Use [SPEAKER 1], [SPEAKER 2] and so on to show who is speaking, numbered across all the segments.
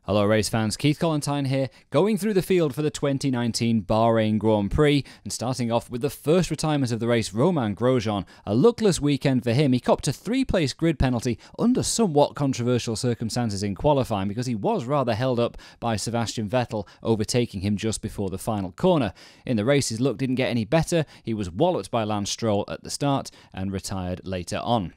[SPEAKER 1] Hello race fans, Keith Collentine here, going through the field for the 2019 Bahrain Grand Prix, and starting off with the first retirement of the race, Romain Grosjean. A luckless weekend for him. He copped a 3-place grid penalty under somewhat controversial circumstances in qualifying because he was rather held up by Sebastian Vettel, overtaking him just before the final corner. In the race, his luck didn't get any better. He was walloped by Lance Stroll at the start and retired later on.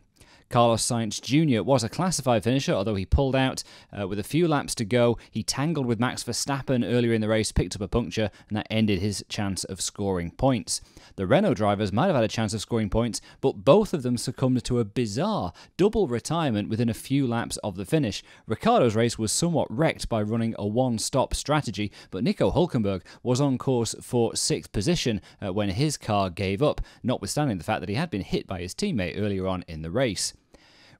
[SPEAKER 1] Carlos Sainz Jr. was a classified finisher, although he pulled out with a few laps to go. He tangled with Max Verstappen earlier in the race, picked up a puncture, and that ended his chance of scoring points. The Renault drivers might have had a chance of scoring points, but both of them succumbed to a bizarre double retirement within a few laps of the finish. Ricciardo's race was somewhat wrecked by running a one-stop strategy, but Nico Hülkenberg was on course for 6th position when his car gave up, notwithstanding the fact that he had been hit by his teammate earlier on in the race.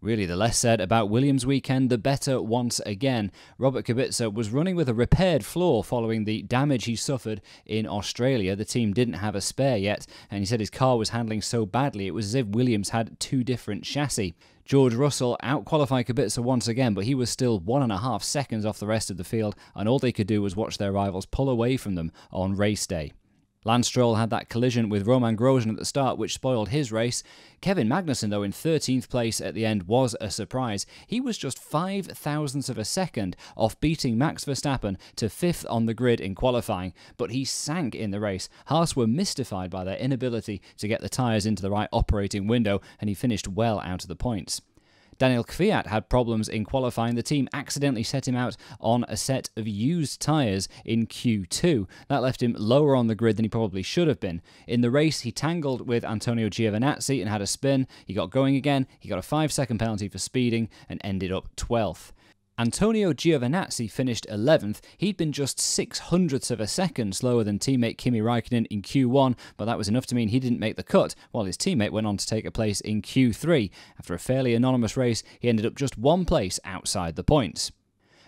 [SPEAKER 1] Really, the less said about Williams' weekend, the better once again. Robert Kubica was running with a repaired floor following the damage he suffered in Australia. The team didn't have a spare yet, and he said his car was handling so badly it was as if Williams had 2 different chassis. George Russell outqualified Kubica once again, but he was still 1.5 seconds off the rest of the field, and all they could do was watch their rivals pull away from them on race day. Lance Stroll had that collision with Romain Grosjean at the start, which spoiled his race. Kevin Magnussen, though, in 13th place at the end was a surprise. He was just 5 thousandths of a second off beating Max Verstappen to 5th on the grid in qualifying, but he sank in the race. Haas were mystified by their inability to get the tyres into the right operating window, and he finished well out of the points. Daniel Kvyat had problems in qualifying. The team accidentally set him out on a set of used tyres in Q2. That left him lower on the grid than he probably should have been. In the race, he tangled with Antonio Giovinazzi and had a spin. He got going again. He got a 5-second penalty for speeding and ended up 12th. Antonio Giovinazzi finished 11th. He'd been just 0.06 of a second slower than teammate Kimi Räikkönen in Q1, but that was enough to mean he didn't make the cut, while his teammate went on to take a place in Q3. After a fairly anonymous race, he ended up just 1 place outside the points.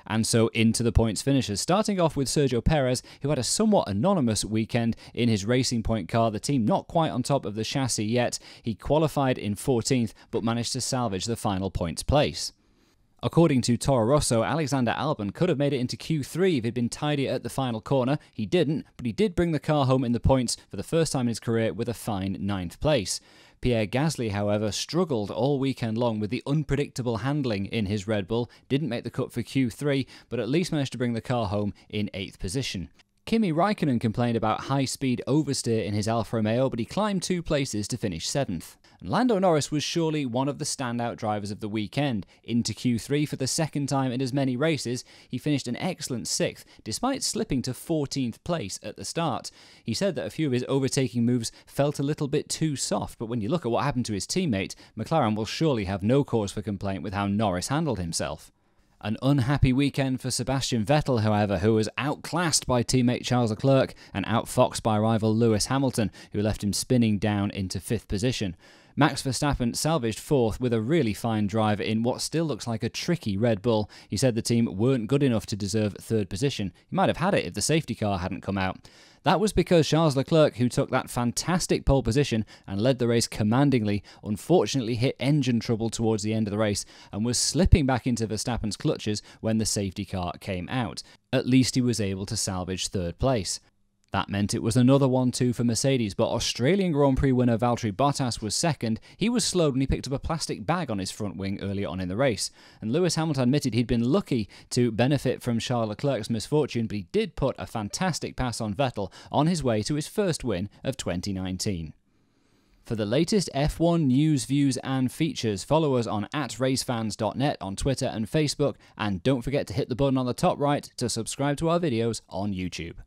[SPEAKER 1] And so into the points finishers, starting off with Sergio Perez, who had a somewhat anonymous weekend in his Racing Point car. The team not quite on top of the chassis yet. He qualified in 14th, but managed to salvage the final points place. According to Toro Rosso, Alexander Albon could have made it into Q3 if he'd been tidier at the final corner. He didn't, but he did bring the car home in the points for the first time in his career with a fine 9th place. Pierre Gasly, however, struggled all weekend long with the unpredictable handling in his Red Bull, didn't make the cut for Q3, but at least managed to bring the car home in 8th position. Kimi Räikkönen complained about high-speed oversteer in his Alfa Romeo, but he climbed 2 places to finish 7th. And Lando Norris was surely one of the standout drivers of the weekend. Into Q3 for the 2nd time in as many races, he finished an excellent 6th, despite slipping to 14th place at the start. He said that a few of his overtaking moves felt a little bit too soft, but when you look at what happened to his teammate, McLaren will surely have no cause for complaint with how Norris handled himself. An unhappy weekend for Sebastian Vettel, however, who was outclassed by teammate Charles Leclerc and outfoxed by rival Lewis Hamilton, who left him spinning down into 5th position. Max Verstappen salvaged 4th with a really fine drive in what still looks like a tricky Red Bull. He said the team weren't good enough to deserve 3rd position. He might have had it if the safety car hadn't come out. That was because Charles Leclerc, who took that fantastic pole position and led the race commandingly, unfortunately hit engine trouble towards the end of the race and was slipping back into Verstappen's clutches when the safety car came out. At least he was able to salvage 3rd place. That meant it was another 1-2 for Mercedes, but Australian Grand Prix winner Valtteri Bottas was 2nd. He was slowed when he picked up a plastic bag on his front wing earlier on in the race. And Lewis Hamilton admitted he'd been lucky to benefit from Charles Leclerc's misfortune, but he did put a fantastic pass on Vettel on his way to his first win of 2019. For the latest F1 news, views and features, follow us on @racefans.net on Twitter and Facebook, and don't forget to hit the button on the top right to subscribe to our videos on YouTube.